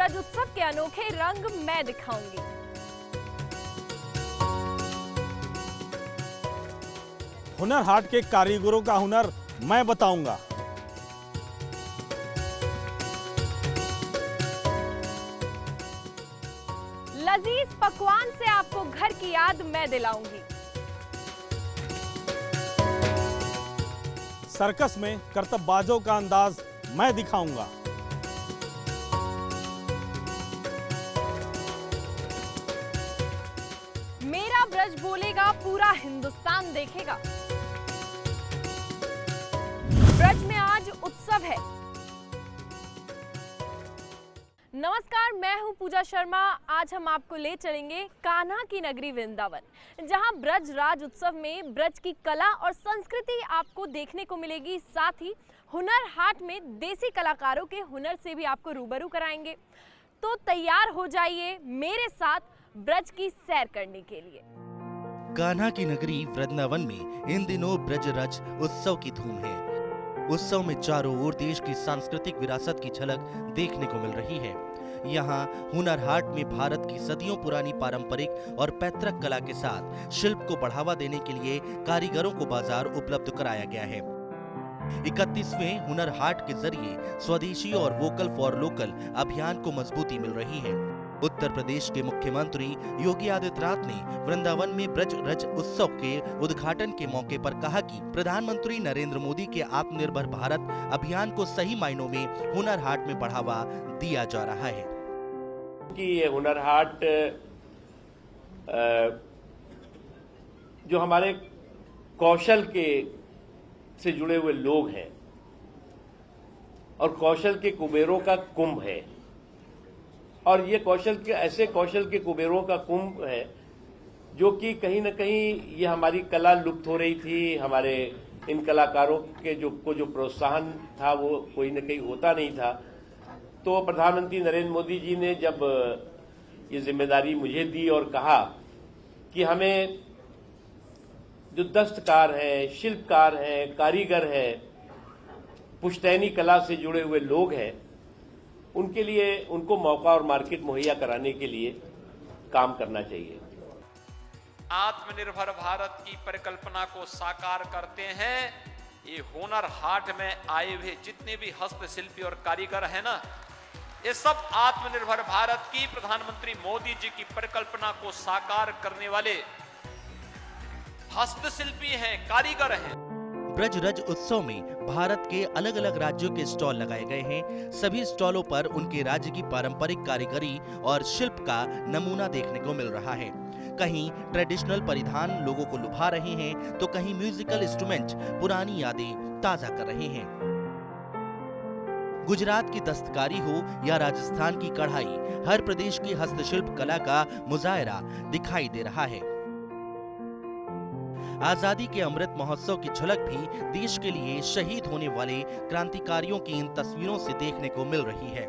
ब्रज उत्सव के अनोखे रंग मैं दिखाऊंगी। हुनर हाट के कारीगरों का हुनर मैं बताऊंगा। लजीज पकवान से आपको घर की याद मैं दिलाऊंगी। सर्कस में करतबबाजों का अंदाज मैं दिखाऊंगा। मेरा ब्रज बोलेगा, पूरा हिंदुस्तान देखेगा। ब्रज में आज उत्सव है। नमस्कार, मैं हूं पूजा शर्मा। आज हम आपको ले चलेंगे कान्हा की नगरी वृंदावन, जहां ब्रज राज उत्सव में ब्रज की कला और संस्कृति आपको देखने को मिलेगी। साथ ही हुनर हाट में देसी कलाकारों के हुनर से भी आपको रूबरू कराएंगे। तो तैयार हो जाइए मेरे साथ ब्रज की सैर करने के लिए। कान्हा की नगरी वृंदावन में इन दिनों ब्रज रज उत्सव की धूम है। उत्सव में चारों ओर देश की सांस्कृतिक विरासत की झलक देखने को मिल रही है। यहाँ हुनर हाट में भारत की सदियों पुरानी पारंपरिक और पैतृक कला के साथ शिल्प को बढ़ावा देने के लिए कारीगरों को बाजार उपलब्ध कराया गया है। 31वें हुनर हाट के जरिए स्वदेशी और वोकल फॉर लोकल अभियान को मजबूती मिल रही है। उत्तर प्रदेश के मुख्यमंत्री योगी आदित्यनाथ ने वृंदावन में ब्रज रज उत्सव के उद्घाटन के मौके पर कहा कि प्रधानमंत्री नरेंद्र मोदी के आत्मनिर्भर भारत अभियान को सही मायनों में हुनर हाट में बढ़ावा दिया जा रहा है। कि ये हुनर हाट जो हमारे कौशल के से जुड़े हुए लोग हैं और कौशल के कुबेरों का कुंभ है, और ये ऐसे कौशल के कुबेरों का कुंभ है जो कि कहीं न कहीं ये हमारी कला लुप्त हो रही थी। हमारे इन कलाकारों के जो प्रोत्साहन था वो कोई न कहीं होता नहीं था। तो प्रधानमंत्री नरेंद्र मोदी जी ने जब ये जिम्मेदारी मुझे दी और कहा कि हमें जो दस्तकार हैं, शिल्पकार हैं, कारीगर हैं, पुश्तैनी कला से जुड़े हुए लोग हैं, उनके लिए उनको मौका और मार्केट मुहैया कराने के लिए काम करना चाहिए। आत्मनिर्भर भारत की परिकल्पना को साकार करते हैं ये हुनर हाट में आए हुए जितने भी हस्तशिल्पी और कारीगर हैं ना, ये सब आत्मनिर्भर भारत की प्रधानमंत्री मोदी जी की परिकल्पना को साकार करने वाले हस्तशिल्पी हैं, कारीगर हैं। ब्रज रज उत्सव में भारत के अलग अलग राज्यों के स्टॉल लगाए गए हैं। सभी स्टॉलों पर उनके राज्य की पारंपरिक कारीगरी और शिल्प का नमूना देखने को मिल रहा है। कहीं ट्रेडिशनल परिधान लोगों को लुभा रहे हैं, तो कहीं म्यूजिकल इंस्ट्रूमेंट पुरानी यादें ताजा कर रहे हैं। गुजरात की दस्तकारी हो या राजस्थान की कढ़ाई, हर प्रदेश की हस्तशिल्प कला का मुजाहरा दिखाई दे रहा है। आजादी के अमृत महोत्सव की झलक भी देश के लिए शहीद होने वाले क्रांतिकारियों की इन तस्वीरों से देखने को मिल रही है।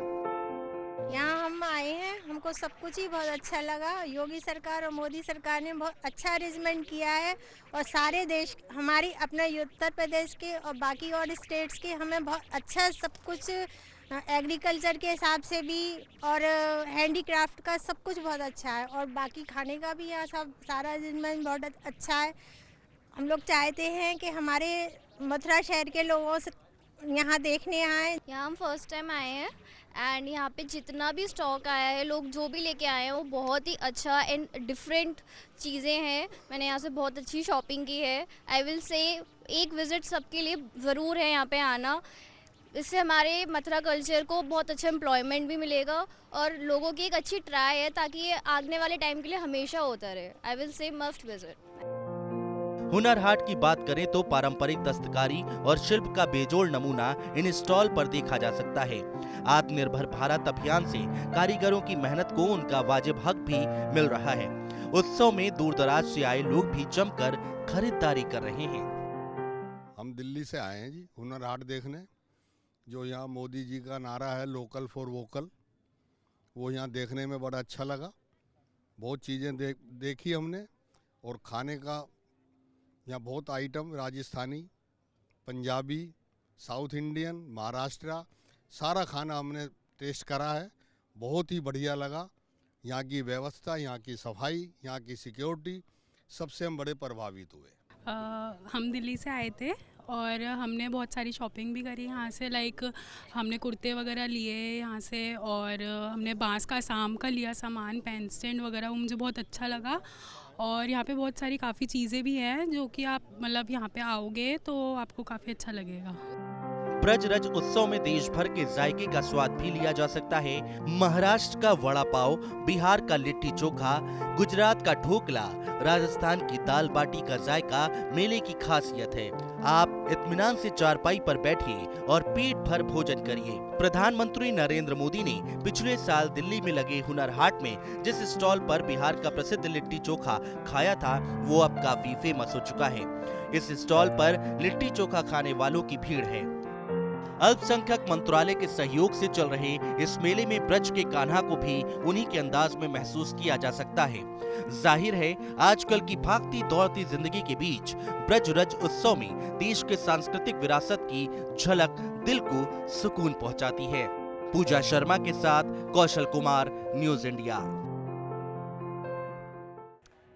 यहाँ हम आए हैं, हमको सब कुछ ही बहुत अच्छा लगा। योगी सरकार और मोदी सरकार ने बहुत अच्छा अरेंजमेंट किया है, और सारे देश हमारी अपने उत्तर प्रदेश के और बाकी और स्टेट्स के हमें बहुत अच्छा सब कुछ एग्रीकल्चर के हिसाब से भी और हैंडीक्राफ्ट का सब कुछ बहुत अच्छा है, और बाकी खाने का भी यहाँ सब सारा अरेंजमेंट बहुत अच्छा है। हम लोग चाहते हैं कि हमारे मथुरा शहर के लोगों से यहाँ देखने आए। यहाँ हम फर्स्ट टाइम आए हैं एंड यहाँ पे जितना भी स्टॉक आया है, लोग जो भी लेके आए हैं वो बहुत ही अच्छा एंड डिफरेंट चीज़ें हैं। मैंने यहाँ से बहुत अच्छी शॉपिंग की है। आई विल से एक विज़िट सबके लिए ज़रूर है यहाँ पे आना। इससे हमारे मथुरा कल्चर को बहुत अच्छा एम्प्लॉयमेंट भी मिलेगा और लोगों की एक अच्छी ट्राई है ताकि ये आने वाले टाइम के लिए हमेशा होता रहे। I will say must visit. Hunar Haat की बात करें तो पारंपरिक दस्तकारी और शिल्प का बेजोड़ नमूना इन स्टॉल पर देखा जा सकता है। आत्मनिर्भर भारत अभियान से कारीगरों की मेहनत को उनका वाजिब हक भी मिल रहा है। उत्सव में दूर दराज से आए लोग भी जमकर खरीदारी कर रहे हैं। हम दिल्ली से आए हैं जी हुनर हाट देखने। जो यहाँ मोदी जी का नारा है लोकल फॉर वोकल, वो यहाँ देखने में बड़ा अच्छा लगा। बहुत चीज़ें देखी हमने, और खाने का यहाँ बहुत item, Rajasthani, Punjabi, south Indian, Maharashtra, सारा खाना हमने टेस्ट करा है। बहुत ही बढ़िया लगा। यहाँ की व्यवस्था, यहाँ की सफाई, यहाँ की सिक्योरिटी, सबसे हम बड़े प्रभावित हुए। हम दिल्ली से आए थे और हमने बहुत सारी शॉपिंग भी करी यहाँ से। लाइक हमने कुर्ते वगैरह लिए यहाँ से और हमने बांस का साम का लिया सामान, पेन स्टैंड वगैरह, वो मुझे बहुत अच्छा लगा। और यहाँ पे बहुत सारी काफ़ी चीज़ें भी हैं जो कि आप मतलब यहाँ पे आओगे तो आपको काफ़ी अच्छा लगेगा। ब्रजरज उत्सव में देश भर के जायके का स्वाद भी लिया जा सकता है। महाराष्ट्र का वड़ा पाव, बिहार का लिट्टी चोखा, गुजरात का ढोकला, राजस्थान की दाल बाटी का जायका मेले की खासियत है। आप इत्मीनान से चारपाई पर बैठिए और पेट भर भोजन करिए। प्रधानमंत्री नरेंद्र मोदी ने पिछले साल दिल्ली में लगे हुनर हाट में जिस स्टॉल पर बिहार का प्रसिद्ध लिट्टी चोखा खाया था, वो अब काफी फेमस हो चुका है। इस स्टॉल पर लिट्टी चोखा खाने वालों की भीड़ है। अल्पसंख्यक मंत्रालय के सहयोग से चल रहे इस मेले में ब्रज के कान्हा को भी उन्हीं के अंदाज में महसूस किया जा सकता है। जाहिर है, आजकल की भागती दौड़ती जिंदगी के बीच ब्रजरज उत्सव में देश के सांस्कृतिक विरासत की झलक दिल को सुकून पहुंचाती है। पूजा शर्मा के साथ कौशल कुमार, न्यूज इंडिया।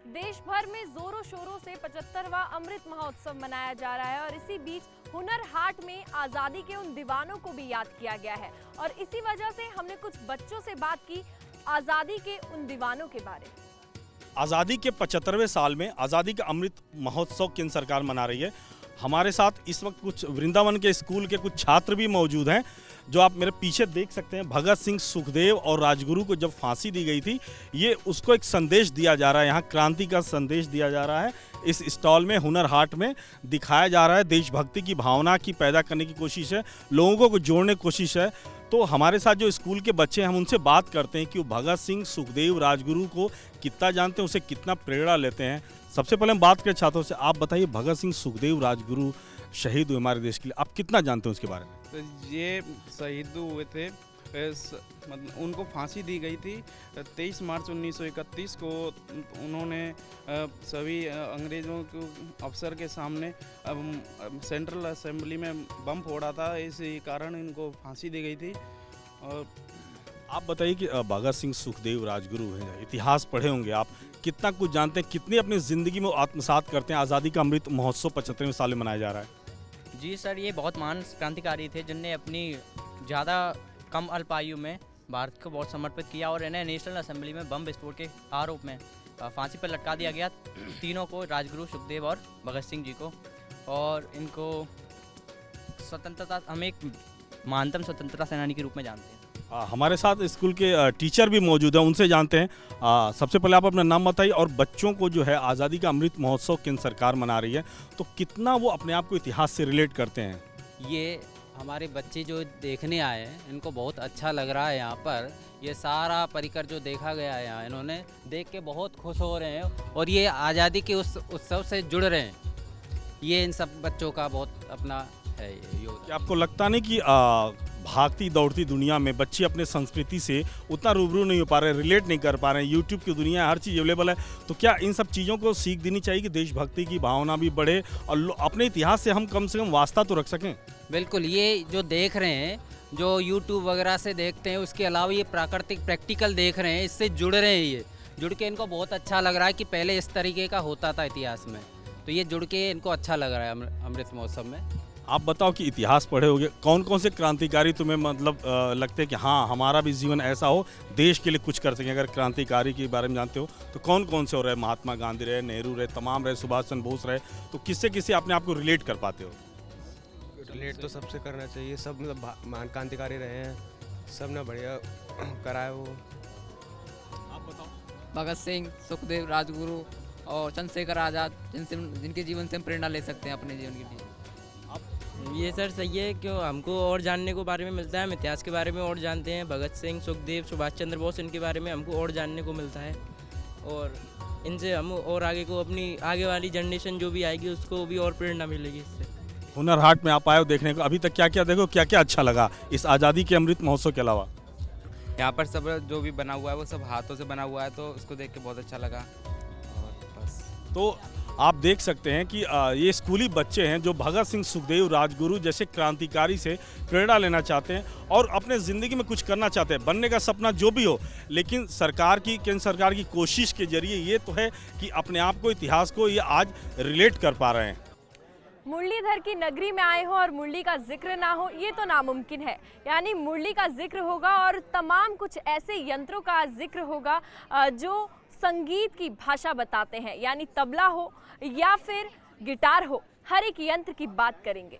देश भर में जोरों शोरों से 75वां अमृत महोत्सव मनाया जा रहा है और इसी बीच हुनर हाट में आजादी के उन दीवानों को भी याद किया गया है। और इसी वजह से हमने कुछ बच्चों से बात की आजादी के उन दीवानों के बारे में। आज़ादी के 75वें साल में आज़ादी का अमृत महोत्सव केंद्र सरकार मना रही है। हमारे साथ इस वक्त कुछ वृंदावन के स्कूल के कुछ छात्र भी मौजूद हैं, जो आप मेरे पीछे देख सकते हैं। भगत सिंह, सुखदेव और राजगुरु को जब फांसी दी गई थी, ये उसको एक संदेश दिया जा रहा है। यहाँ क्रांति का संदेश दिया जा रहा है। इस स्टॉल में, हुनर हाट में दिखाया जा रहा है। देशभक्ति की भावना की पैदा करने की कोशिश है, लोगों को जोड़ने की कोशिश है। तो हमारे साथ जो स्कूल के बच्चे हैं, हम उनसे बात करते हैं कि वो भगत सिंह, सुखदेव, राजगुरु को कितना जानते हैं, उसे कितना प्रेरणा लेते हैं। सबसे पहले हम बात करें छात्रों से। आप बताइए, भगत सिंह, सुखदेव, राजगुरु शहीद हुए हमारे देश के लिए, आप कितना जानते हैं उसके बारे में? तो ये शहीद हुए थे, मतलब उनको फांसी दी गई थी 23 मार्च 1931 को। उन्होंने सभी अंग्रेज़ों को अफसर के सामने सेंट्रल असेंबली में बम फोड़ा था, इसी कारण इनको फांसी दी गई थी। और आप बताइए कि भगत सिंह, सुखदेव, राजगुरु हैं, इतिहास पढ़े होंगे आप, कितना कुछ जानते हैं, कितनी अपनी ज़िंदगी में आत्मसात करते हैं? आज़ादी का अमृत महोत्सव 75वें साल में मनाया जा रहा है। जी सर, ये बहुत महान क्रांतिकारी थे जिनने अपनी ज़्यादा कम अल्प आयु में भारत को बहुत समर्पित किया और इन्हें नेशनल असेंबली में बम विस्फोट के आरोप में फांसी पर लटका दिया गया। तीनों को, राजगुरु, सुखदेव और भगत सिंह जी को। और इनको स्वतंत्रता, हम एक महानतम स्वतंत्रता सेनानी के रूप में जानते हैं। हमारे साथ स्कूल के टीचर भी मौजूद हैं, उनसे जानते हैं। सबसे पहले आप अपना नाम बताइए और बच्चों को जो है आज़ादी का अमृत महोत्सव केंद्र सरकार मना रही है, तो कितना वो अपने आप को इतिहास से रिलेट करते हैं? ये हमारे बच्चे जो देखने आए हैं, इनको बहुत अच्छा लग रहा है। यहाँ पर ये सारा परिकर जो देखा गया है, यहाँ इन्होंने देख के बहुत खुश हो रहे हैं और ये आज़ादी के उस उत्सव से जुड़ रहे हैं। ये इन सब बच्चों का बहुत अपना है योगदान। आपको लगता नहीं कि भागती दौड़ती दुनिया में बच्चे अपने संस्कृति से उतना रूबरू नहीं हो पा रहे, रिलेट नहीं कर पा रहे हैं? यूट्यूब की दुनिया है, हर चीज़ अवेलेबल है, तो क्या इन सब चीज़ों को सीख देनी चाहिए कि देशभक्ति की भावना भी बढ़े और अपने इतिहास से हम कम से कम वास्ता तो रख सकें? बिल्कुल, ये जो देख रहे हैं, जो यूट्यूब वगैरह से देखते हैं, उसके अलावा ये प्राकृतिक प्रैक्टिकल देख रहे हैं, इससे जुड़ रहे हैं। ये जुड़ के इनको बहुत अच्छा लग रहा है कि पहले इस तरीके का होता था इतिहास में, तो ये जुड़ के इनको अच्छा लग रहा है अमृत महोत्सव में। आप बताओ कि इतिहास पढ़े होगे, कौन कौन से क्रांतिकारी तुम्हें मतलब लगते हैं कि हाँ हमारा भी जीवन ऐसा हो, देश के लिए कुछ कर सकें? अगर क्रांतिकारी के बारे में जानते हो तो कौन कौन से हो रहे? महात्मा गांधी रहे, नेहरू रहे, तमाम रहे, सुभाष चंद्र बोस रहे, तो किससे किससे अपने आप को रिलेट कर पाते हो? रिलेट तो सबसे करना चाहिए, सब मतलब महान क्रांतिकारी रहे हैं, सब ने बढ़िया करा है वो। आप बताओ। भगत सिंह, सुखदेव, राजगुरु और चंद्रशेखर आज़ाद, जिनके जीवन से हम प्रेरणा ले सकते हैं अपने जीवन के लिए। ये सर सही है, क्यों हमको और जानने को बारे में मिलता है, हम इतिहास के बारे में और जानते हैं। भगत सिंह, सुखदेव, सुभाष चंद्र बोस, इनके बारे में हमको और जानने को मिलता है और इनसे हम और आगे को अपनी आगे वाली जनरेशन जो भी आएगी उसको भी और प्रेरणा मिलेगी इससे। हुनर हाट में आप आए हो देखने को, अभी तक क्या क्या देखो, क्या क्या अच्छा लगा इस आज़ादी के अमृत महोत्सव के अलावा? यहाँ पर सब जो भी बना हुआ है वो सब हाथों से बना हुआ है, तो उसको देख के बहुत अच्छा लगा। और बस तो आप देख सकते हैं कि ये स्कूली बच्चे हैं जो भगत सिंह, सुखदेव, राजगुरु जैसे क्रांतिकारी से प्रेरणा लेना चाहते हैं और अपने ज़िंदगी में कुछ करना चाहते हैं, बनने का सपना जो भी हो। लेकिन केंद्र सरकार की कोशिश के जरिए ये तो है कि अपने आप को, इतिहास को ये आज रिलेट कर पा रहे हैं। मुरलीधर की नगरी में आए हो और मुरली का जिक्र ना हो, ये तो नामुमकिन है। यानी मुरली का जिक्र होगा और तमाम कुछ ऐसे यंत्रों का जिक्र होगा जो संगीत की भाषा बताते हैं, यानी तबला हो या फिर गिटार हो, हर एक यंत्र की बात करेंगे।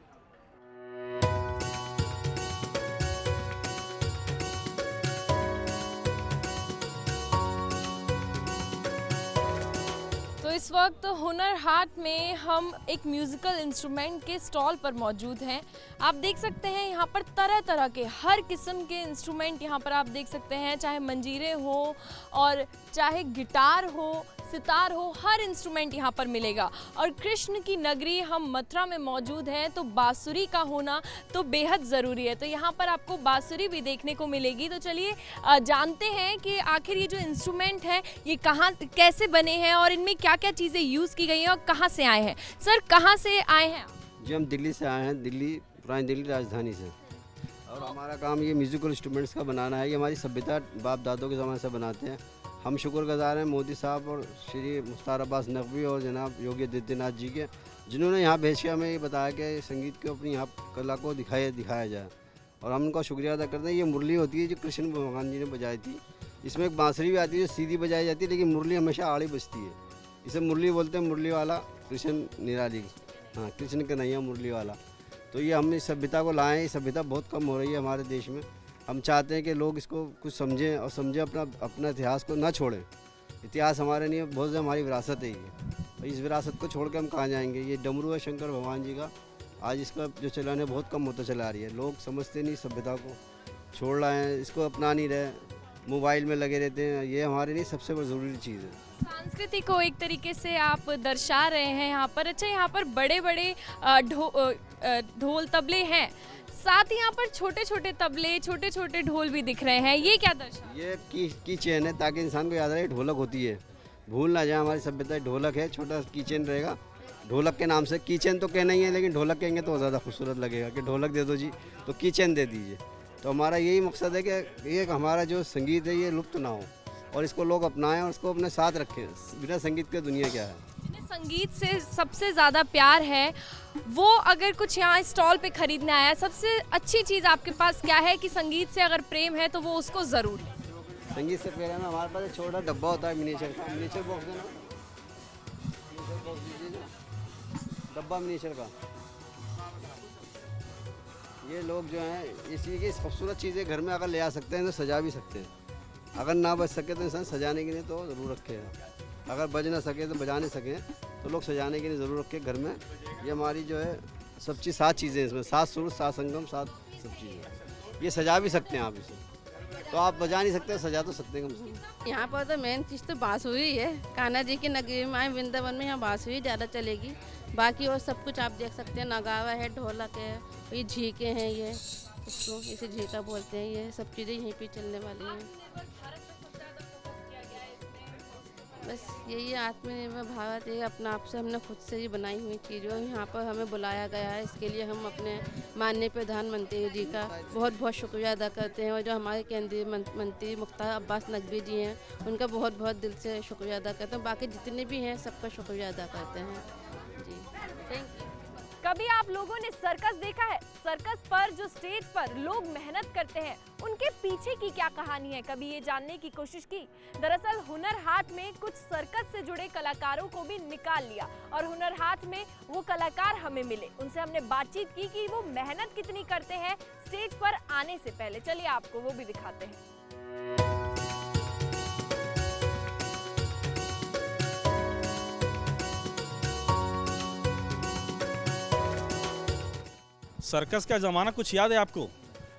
तो इस वक्त हुनर हाट में हम एक म्यूज़िकल इंस्ट्रूमेंट के स्टॉल पर मौजूद हैं। आप देख सकते हैं यहाँ पर तरह तरह के हर किस्म के इंस्ट्रूमेंट यहाँ पर आप देख सकते हैं, चाहे मंजीरे हो और चाहे गिटार हो, सितार हो, हर इंस्ट्रूमेंट यहाँ पर मिलेगा। और कृष्ण की नगरी, हम मथुरा में मौजूद हैं, तो बांसुरी का होना तो बेहद ज़रूरी है। तो यहाँ पर आपको बांसुरी भी देखने को मिलेगी। तो चलिए जानते हैं कि आखिर ये जो इंस्ट्रूमेंट है ये कहाँ, कैसे बने हैं और इनमें क्या क्या चीज़ें यूज़ की गई हैं और कहाँ से आए हैं। सर, कहाँ से आए हैं? जी, हम दिल्ली से आए हैं, दिल्ली, पुरानी दिल्ली राजधानी से। और हमारा काम ये म्यूज़िकल इंस्ट्रूमेंट्स का बनाना है। ये हमारी सभ्यता बाप दादों के ज़माने से बनाते हैं। हम शुक्रगुजार हैं मोदी साहब और श्री मुख्तार अब्बास नकवी और जनाब योगी आदित्यनाथ जी के, जिन्होंने यहाँ भेज के हमें ये बताया कि संगीत को, अपनी यहाँ कला को दिखाया जाए। और हम उनका शुक्रिया अदा करते हैं। ये मुरली होती है जो कृष्ण भगवान जी ने बजाई थी। इसमें एक बांसुरी भी आती है जो सीधी बजाई जाती है, लेकिन मुरली हमेशा आड़ी बजती है। इसे मुरली बोलते हैं, मुरली वाला कृष्ण निराली, हाँ, कृष्ण कन्हैया मुरली वाला। तो ये हम इस सभ्यता को लाएँ। ये सभ्यता बहुत कम हो रही है हमारे देश में। हम चाहते हैं कि लोग इसको कुछ समझें और समझें, अपना इतिहास को ना छोड़ें। इतिहास हमारे लिए बहुत ज़्यादा हमारी विरासत है ये। इस विरासत को छोड़ के हम कहाँ जाएंगे। ये डमरू है शंकर भगवान जी का। आज इसका जो चलन है बहुत कम होता चला रही है। लोग समझते नहीं, सभ्यता को छोड़ रहे हैं, इसको अपना नहीं रहे, मोबाइल में लगे रहते हैं। ये हमारे लिए सबसे ज़रूरी चीज़ है। संस्कृति को एक तरीके से आप दर्शा रहे हैं यहाँ पर। अच्छा, यहाँ पर बड़े बड़े ढोल तबले हैं, साथ ही यहाँ पर छोटे छोटे तबले, छोटे छोटे ढोल भी दिख रहे हैं। ये क्या दर्शा? ये की चेन है, ताकि इंसान को याद रहे ढोलक होती है, भूल ना जाए। हमारी सभ्यता ढोलक है, छोटा की चेन रहेगा ढोलक के नाम से। की चेन तो कहना ही है, लेकिन ढोलक कहेंगे तो ज़्यादा खूबसूरत लगेगा कि ढोलक दे दो जी, तो की चेन दे दीजिए। तो हमारा यही मकसद है कि ये हमारा जो संगीत है ये लुप्त ना हो और इसको लोग अपनाएं और इसको अपने साथ रखें। बिना संगीत के दुनिया क्या है। जिन्हें संगीत से सबसे ज़्यादा प्यार है, वो अगर कुछ यहाँ स्टॉल पे खरीदने आया, सबसे अच्छी चीज़ आपके पास क्या है कि संगीत से अगर प्रेम है तो वो उसको ज़रूर है? संगीत से प्रेम है। हमारे पास एक छोटा डब्बा होता है मिनीचर का, मिनीचर बॉक्स देना, मिनीचर बॉक्स दीजिए, डब्बा मिनीचर का। ये लोग जो हैं इसी की खूबसूरत चीज़ें घर में अगर ले आ सकते हैं तो सजा भी सकते हैं। अगर ना बच सके तो इंसान सजाने के लिए तो ज़रूर रखेगा। अगर बज ना सके तो बजा नहीं सके तो लोग सजाने के लिए ज़रूर रखें घर में। ये हमारी जो है सब चीज़, 7 चीज़ें इसमें, 7 सुर, 7 संगम, 7 सब चीज़ें। ये सजा भी सकते हैं आप इसे, तो आप बजा नहीं सकते, सजा तो सकते हैं कम से कम। यहाँ पर तो मेन चीज़ तो बांसुरी है। कान्हा जी की नगरी में आए वृंदावन में, यहाँ बांसुरी ज़्यादा चलेगी। बाकी और सब कुछ आप देख सकते हैं, नगावा है, ढोलक है, ये झीके हैं, ये इसको इसे झीका बोलते हैं। ये सब चीज़ें यहीं पे चलने वाली हैं। बस यही आत्मनिर्भर भारत, ये अपना आप से हमने खुद से ही बनाई हुई चीज़ है। यहाँ पर हमें बुलाया गया है, इसके लिए हम अपने माननीय प्रधानमंत्री जी का बहुत बहुत शुक्रिया अदा करते हैं। और जो हमारे केंद्रीय मंत्री मुख्तार अब्बास नकवी जी हैं, उनका बहुत बहुत दिल से शुक्रिया अदा करते हैं। बाकी जितने भी हैं सबका शुक्रिया अदा करते हैं जी। Thank you. कभी आप लोगों ने सर्कस देखा है? सर्कस पर जो स्टेज पर लोग मेहनत करते हैं, उनके पीछे की क्या कहानी है, कभी ये जानने की कोशिश की? दरअसल हुनर हाट में कुछ सर्कस से जुड़े कलाकारों को भी निकाल लिया और हुनर हाट में वो कलाकार हमें मिले। उनसे हमने बातचीत की कि वो मेहनत कितनी करते हैं स्टेज पर आने से पहले। चलिए आपको वो भी दिखाते हैं। सर्कस का ज़माना कुछ याद है आपको?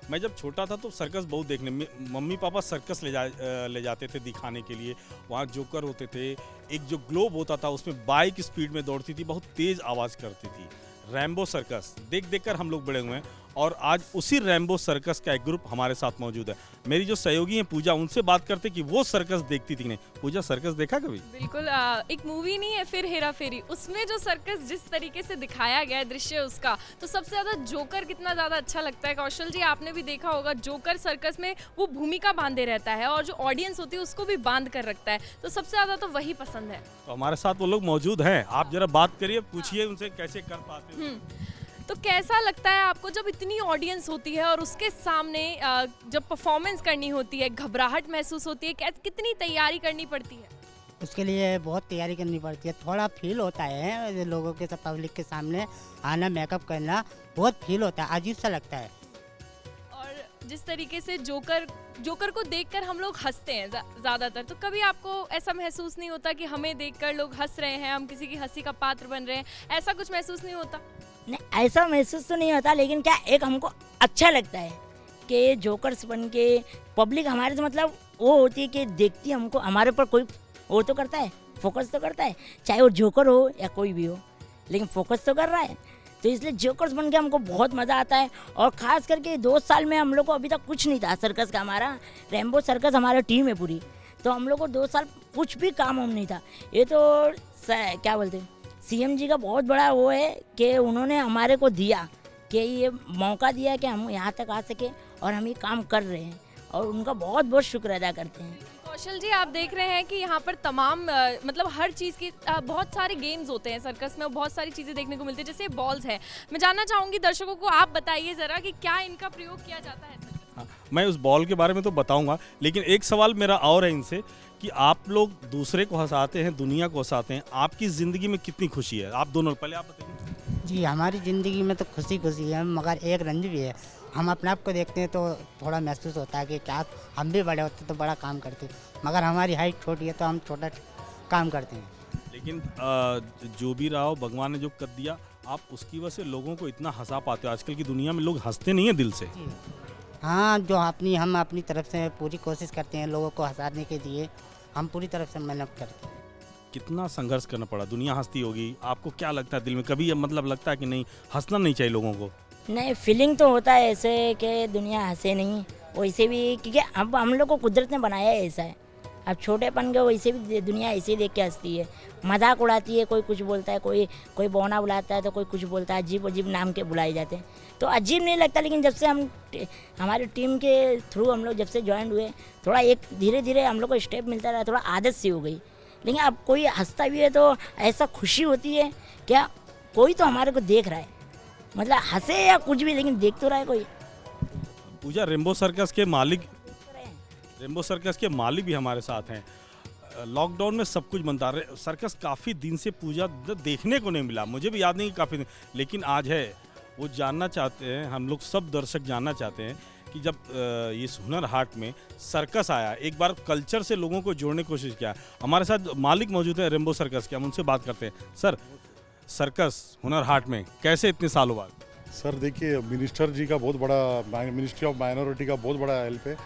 मैं जब छोटा था तो सर्कस बहुत देखने, मम्मी पापा सर्कस ले जाते थे दिखाने के लिए। वहाँ जोकर होते थे, एक जो ग्लोब होता था उसमें बाइक स्पीड में दौड़ती थी, बहुत तेज़ आवाज़ करती थी। रैम्बो सर्कस देख कर हम लोग बड़े हुए हैं और आज उसी रैम्बो सर्कस का एक ग्रुप हमारे साथ मौजूद है। मेरी जो सहयोगी हैं पूजा, उनसे बात करते कि वो सर्कस देखती थी कि नहीं। पूजा, सर्कस देखा कभी? बिल्कुल। एक मूवी नहीं है फिर हेरा फेरी, उसमें जो सर्कस जिस तरीके से दिखाया गया है दृश्य उसका, तो सबसे ज़्यादा जोकर कितना ज़्यादा अच्छा लगता है। कौशल जी, आपने भी देखा होगा जोकर सर्कस में वो भूमिका बांधे रहता है और जो ऑडियंस होती है उसको भी बांध कर रखता है, तो सबसे ज़्यादा तो वही पसंद है। तो हमारे साथ वो लोग मौजूद हैं, आप जरा बात करिए, पूछिए उनसे कैसे कर पाते हो। तो कैसा लगता है आपको जब इतनी ऑडियंस होती है और उसके सामने जब परफॉर्मेंस करनी होती है, घबराहट महसूस होती है, कितनी तैयारी करनी पड़ती है? उसके लिए बहुत तैयारी करनी पड़ती है, थोड़ा फील होता है लोगों के सब पब्लिक के सामने आना, मेकअप करना बहुत फील होता है, अजीब सा लगता है। और जिस तरीके से जोकर को देखकर हम लोग हंसते हैं ज़्यादातर, तो कभी आपको ऐसा महसूस नहीं होता कि हमें देखकर लोग हंस रहे हैं, हम किसी की हंसी का पात्र बन रहे हैं, ऐसा कुछ महसूस नहीं होता? नहीं, ऐसा महसूस तो नहीं होता, लेकिन क्या एक हमको अच्छा लगता है कि जोकर्स बन के पब्लिक हमारे से मतलब वो होती है कि देखती है हमको, हमारे ऊपर कोई वो तो करता है, फोकस तो करता है, चाहे वो जोकर हो या कोई भी हो, लेकिन फोकस तो कर रहा है। तो इसलिए जोकर्स बन के हमको बहुत मज़ा आता है। और ख़ास करके 2 साल में हम लोग को अभी तक कुछ नहीं था सर्कस का, हमारा रैम्बो सर्कस हमारा टीम है पूरी, तो हम लोग को 2 साल कुछ भी काम हम नहीं था। ये तो क्या बोलते हैं, सीएम जी का बहुत बड़ा वो है कि उन्होंने हमारे को दिया कि ये मौका दिया कि हम यहाँ तक आ सके और हम ये काम कर रहे हैं, और उनका बहुत बहुत शुक्र अदा करते हैं। कौशल जी, आप देख रहे हैं कि यहाँ पर तमाम मतलब हर चीज़ की बहुत सारे गेम्स होते हैं सर्कस में, और बहुत सारी चीज़ें देखने को मिलती है, जैसे बॉल्स है। मैं जानना चाहूँगी दर्शकों को, आप बताइए ज़रा कि क्या इनका प्रयोग किया जाता है सर्कस में? मैं उस बॉल के बारे में तो बताऊंगा, लेकिन एक सवाल मेरा और है इनसे कि आप लोग दूसरे को हंसाते हैं, दुनिया को हंसाते हैं, आपकी ज़िंदगी में कितनी खुशी है? आप दोनों पहले आप बताइए। जी, हमारी ज़िंदगी में तो खुशी खुशी है, मगर एक रंज भी है। हम अपने आप को देखते हैं तो थोड़ा महसूस होता है कि क्या हम भी बड़े होते तो बड़ा काम करते, मगर हमारी हाइट छोटी है तो हम छोटा काम करते हैं। लेकिन जो भी रहा हो, भगवान ने जो कर दिया, आप उसकी वजह से लोगों को इतना हंसा पाते हो। आजकल की दुनिया में लोग हंसते नहीं हैं दिल से। हाँ, जो हम अपनी तरफ से पूरी कोशिश करते हैं लोगों को हंसाने के लिए, हम पूरी तरफ से मेहनत करते हैं। कितना संघर्ष करना पड़ा, दुनिया हंसती होगी, आपको क्या लगता है दिल में कभी मतलब लगता है कि नहीं हंसना नहीं चाहिए लोगों को? नहीं, फीलिंग तो होता है ऐसे कि दुनिया हंसे नहीं, वैसे भी क्योंकि अब हम लोग को कुदरत ने बनाया है ऐसा है। अब छोटेपन के वैसे भी दुनिया ऐसे ही देख के हंसती है, मजाक उड़ाती है, कोई कुछ बोलता है, कोई बौना बुलाता है तो कोई कुछ बोलता है, अजीब अजीब नाम के बुलाए जाते हैं, तो अजीब नहीं लगता। लेकिन जब से हमारी टीम के थ्रू हम लोग जब से ज्वाइन हुए, थोड़ा एक धीरे धीरे हम लोग को स्टेप मिलता रहा, थोड़ा आदत सी हो गई। लेकिन अब कोई हंसता भी है तो ऐसा खुशी होती है, क्या कोई तो हमारे को देख रहा है, मतलब हंसे या कुछ भी, लेकिन देख तो रहा है कोई। पूजा, रैम्बो सर्कस के मालिक भी हमारे साथ हैं। लॉकडाउन में सब कुछ बनता रहे, सर्कस काफ़ी दिन से पूजा देखने को नहीं मिला, मुझे भी याद नहीं कि काफ़ी दिन, लेकिन आज है। वो जानना चाहते हैं, हम लोग सब दर्शक जानना चाहते हैं कि जब इस हुनर हाट में सर्कस आया, एक बार कल्चर से लोगों को जोड़ने की कोशिश किया। हमारे साथ मालिक मौजूद है रैम्बो सर्कस के, हम उनसे बात करते हैं। सर, सर्कस हुनर हाट में कैसे इतने सालों बाद? सर देखिए, मिनिस्टर जी का बहुत बड़ा, मिनिस्ट्री ऑफ माइनॉरिटी का बहुत बड़ा हेल्प है।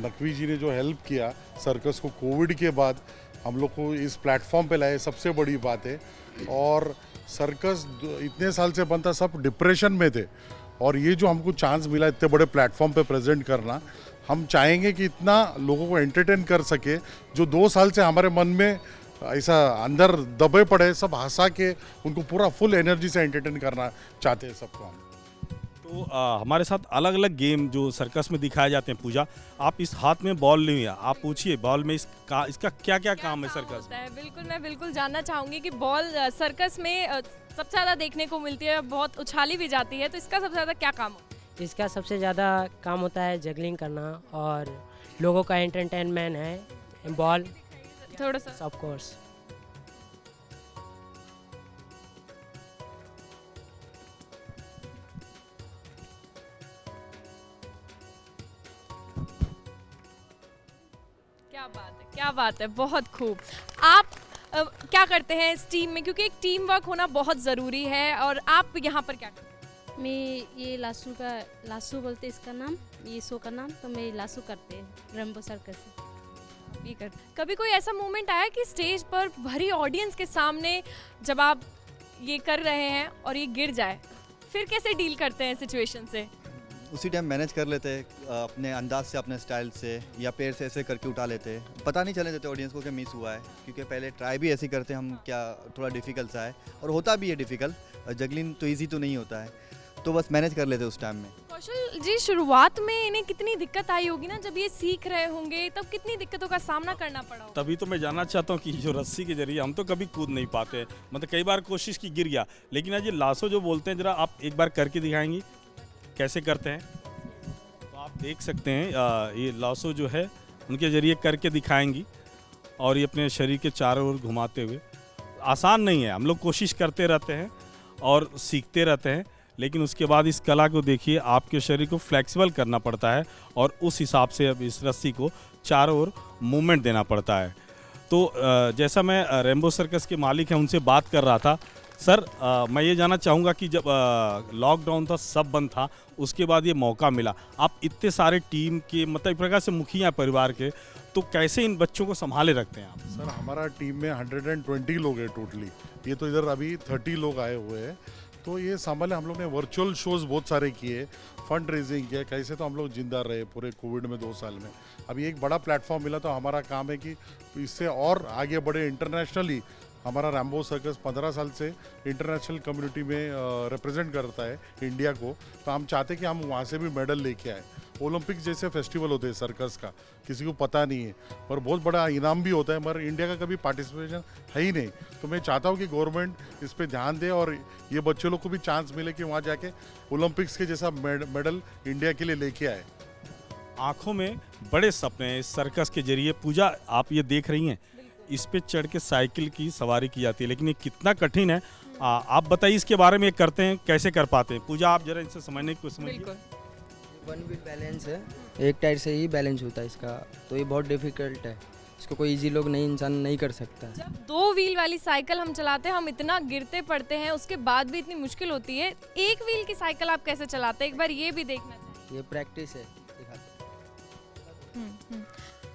नकवी जी ने जो हेल्प किया सर्कस को कोविड के बाद हम लोग को इस प्लेटफॉर्म पे लाए, सबसे बड़ी बात है। और सर्कस इतने साल से बनता, सब डिप्रेशन में थे, और ये जो हमको चांस मिला इतने बड़े प्लेटफॉर्म पे प्रेजेंट करना, हम चाहेंगे कि इतना लोगों को एंटरटेन कर सके, जो 2 साल से हमारे मन में ऐसा अंदर दबे पड़े, सब हंसा के उनको पूरा फुल एनर्जी से एंटरटेन करना चाहते हैं सबको हम। तो हमारे साथ अलग अलग गेम जो सर्कस में दिखाए जाते हैं। पूजा, आप इस हाथ में बॉल नहीं है, आप पूछिए बॉल में इसका क्या क्या काम है सर्कस में? बिल्कुल, मैं बिल्कुल जानना चाहूँगी कि बॉल सर्कस में सबसे ज़्यादा देखने को मिलती है, बहुत उछाली भी जाती है, तो इसका सबसे ज़्यादा क्या काम होता है? इसका सबसे ज़्यादा काम होता है जगलिंग करना, और लोगों का एंटरटेनमेंट है। बॉल थोड़ा सा ऑफ कोर्स। क्या बात है, बहुत खूब। आप क्या करते हैं इस टीम में, क्योंकि एक टीम वर्क होना बहुत ज़रूरी है, और आप यहाँ पर क्या करते हैं? मैं ये लासू बोलते इसका नाम, ये शो का नाम, तो मैं लासू करते हैं रैम्बो सर्कस से। कभी कोई ऐसा मोमेंट आया कि स्टेज पर भरी ऑडियंस के सामने जब आप ये कर रहे हैं और ये गिर जाए, फिर कैसे डील करते हैं सिचुएशन से? उसी टाइम मैनेज कर लेते, अपने अंदाज से, अपने स्टाइल से, या पैर से ऐसे करके उठा लेते, पता नहीं चलने देते ऑडियंस को कि मिस हुआ है, क्योंकि पहले ट्राई भी ऐसे करते हम, क्या थोड़ा डिफ़िकल्ट सा है और होता भी है डिफ़िकल्ट, जगलिंग तो ईजी तो नहीं होता है, तो बस मैनेज कर लेते उस टाइम में। कौशल जी, शुरुआत में इन्हें कितनी दिक्कत आई होगी ना, जब ये सीख रहे होंगे तब कितनी दिक्कतों का सामना करना पड़ा होगा? तभी तो मैं जानना चाहता हूँ कि जो रस्सी के जरिए हम तो कभी कूद नहीं पाते, मतलब कई बार कोशिश की गिर गया, लेकिन आज ये लासो जो बोलते हैं, जरा आप एक बार करके दिखाएंगी कैसे करते हैं? तो आप देख सकते हैं ये लासो जो है उनके जरिए करके दिखाएंगी और ये अपने शरीर के चारों ओर घुमाते हुए। आसान नहीं है, हम लोग कोशिश करते रहते हैं और सीखते रहते हैं, लेकिन उसके बाद इस कला को देखिए, आपके शरीर को फ्लेक्सिबल करना पड़ता है और उस हिसाब से अब इस रस्सी को चारों ओर मूवमेंट देना पड़ता है। तो जैसा मैं रेम्बो सर्कस के मालिक हैं उनसे बात कर रहा था, सर मैं ये जानना चाहूँगा कि जब लॉकडाउन था, सब बंद था, उसके बाद ये मौका मिला, आप इतने सारे टीम के, मतलब एक प्रकार से मुखिया परिवार के, तो कैसे इन बच्चों को संभाले रखते हैं आप? सर हमारा टीम में 120 लोग हैं टोटली, ये तो इधर अभी 30 लोग आए हुए हैं, तो ये संभाले। हम लोग ने वर्चुअल शोज़ बहुत सारे किए, फंड रेजिंग किया, कैसे तो हम लोग जिंदा रहे पूरे कोविड में 2 साल में। अभी एक बड़ा प्लेटफॉर्म मिला, तो हमारा काम है कि इससे और आगे बढ़े इंटरनेशनली। हमारा रैम्बो सर्कस 15 साल से इंटरनेशनल कम्युनिटी में रिप्रेजेंट करता है इंडिया को, तो हम चाहते कि हम वहाँ से भी मेडल लेके आए। ओलंपिक जैसे फेस्टिवल होते हैं सर्कस का, किसी को पता नहीं है, पर बहुत बड़ा इनाम भी होता है, मगर इंडिया का कभी पार्टिसिपेशन है ही नहीं। तो मैं चाहता हूँ कि गवर्नमेंट इस पर ध्यान दे और ये बच्चों लोग को भी चांस मिले कि वहाँ जाके ओलंपिक्स के जैसा मेडल इंडिया के लिए लेके आए। आँखों में बड़े सपने हैं इस सर्कस के जरिए। पूजा, आप ये देख रही हैं, इस पे चढ़ के साइकिल की सवारी की जाती है, लेकिन ये कितना कठिन है, आप बताइए इसके बारे में। करते हैं, कैसे कर पाते हैं? पूजा, आप जरा इनसे समझने की कोशिश समझिए। 1 व्हील बैलेंस है, एक टायर से ही बैलेंस होता है इसका, तो ये बहुत डिफिकल्ट है, इसको कोई इजी लोग नहीं, इंसान नहीं कर सकता। जब 2 व्हील वाली साइकिल हम चलाते हैं, हम इतना गिरते पड़ते हैं, उसके बाद भी इतनी मुश्किल होती है, 1 व्हील की साइकिल आप कैसे चलाते हैं? एक बार ये भी देखना चाहिए। ये प्रैक्टिस है,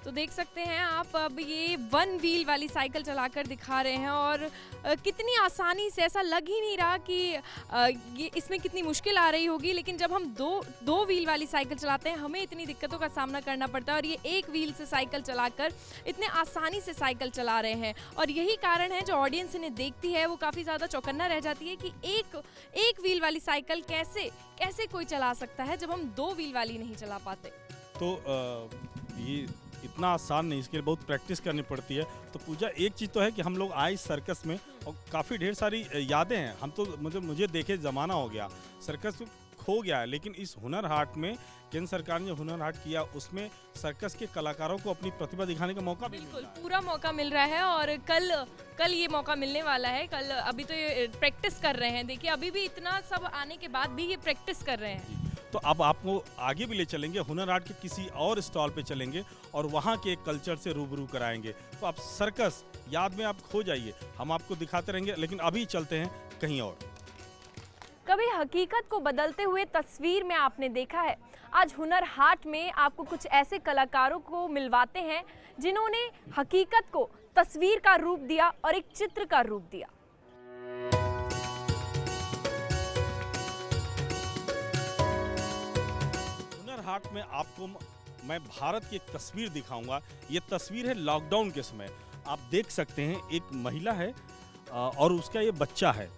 तो देख सकते हैं आप, अब ये 1 व्हील वाली साइकिल चलाकर दिखा रहे हैं और कितनी आसानी से, ऐसा लग ही नहीं रहा कि ये इसमें कितनी मुश्किल आ रही होगी, लेकिन जब हम दो व्हील वाली साइकिल चलाते हैं, हमें इतनी दिक्कतों का सामना करना पड़ता है, और ये 1 व्हील से साइकिल चलाकर इतने आसानी से साइकिल चला रहे हैं। और यही कारण है जो ऑडियंस इन्हें देखती है वो काफ़ी ज़्यादा चौकन्ना रह जाती है कि एक व्हील वाली साइकिल कैसे कोई चला सकता है जब हम 2 व्हील वाली नहीं चला पाते। तो ये इतना आसान नहीं, इसके लिए बहुत प्रैक्टिस करनी पड़ती है। तो पूजा, एक चीज़ तो है कि हम लोग आए सर्कस में और काफ़ी ढेर सारी यादें हैं। हम तो मुझे देखे ज़माना हो गया, सर्कस तो खो गया है, लेकिन इस हुनर हाट में केंद्र सरकार ने हुनर हाट किया, उसमें सर्कस के कलाकारों को अपनी प्रतिभा दिखाने का मौका बिल्कुल पूरा मौका मिल रहा है। और कल ये मौका मिलने वाला है। कल अभी तो ये प्रैक्टिस कर रहे हैं, देखिए अभी भी इतना सब आने के बाद भी ये प्रैक्टिस कर रहे हैं। तो अब आपको आगे भी ले चलेंगे, हुनर हाट के किसी और स्टॉल पे चलेंगे और वहाँ के कल्चर से रूबरू कराएंगे। तो आप सर्कस याद में आप खो जाइए, हम आपको दिखाते रहेंगे, लेकिन अभी चलते हैं कहीं और। कभी हकीकत को बदलते हुए तस्वीर में आपने देखा है? आज हुनर हाट में आपको कुछ ऐसे कलाकारों को मिलवाते हैं जिन्होंने हकीकत को तस्वीर का रूप दिया और एक चित्र का रूप दिया। हाट में आपको मैं भारत की एक तस्वीर दिखाऊंगा। ये तस्वीर है लॉकडाउन के समय। आप देख सकते हैं एक महिला है और उसका ये बच्चा है,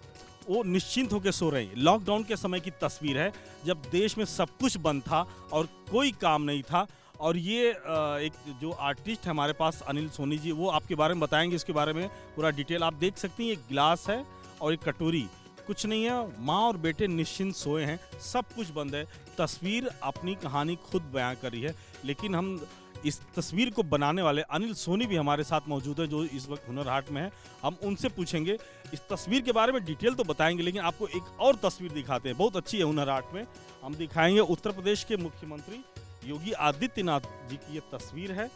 वो निश्चिंत होकर सो रहे हैं। लॉकडाउन के समय की तस्वीर है जब देश में सब कुछ बंद था और कोई काम नहीं था। और ये एक जो आर्टिस्ट है हमारे पास अनिल सोनी जी, वो आपके बारे में बताएंगे, इसके बारे में पूरा डिटेल। आप देख सकती हैं एक गिलास है और एक कटोरी, कुछ नहीं है, माँ और बेटे निश्चिंत सोए हैं, सब कुछ बंद है। तस्वीर अपनी कहानी खुद बयां करी है। लेकिन हम इस तस्वीर को बनाने वाले अनिल सोनी भी हमारे साथ मौजूद है, जो इस वक्त हुनर हाट में है। हम उनसे पूछेंगे, इस तस्वीर के बारे में डिटेल तो बताएंगे, लेकिन आपको एक और तस्वीर दिखाते हैं, बहुत अच्छी है हुनर हाट में। हम दिखाएंगे उत्तर प्रदेश के मुख्यमंत्री योगी आदित्यनाथ जी की ये तस्वीर है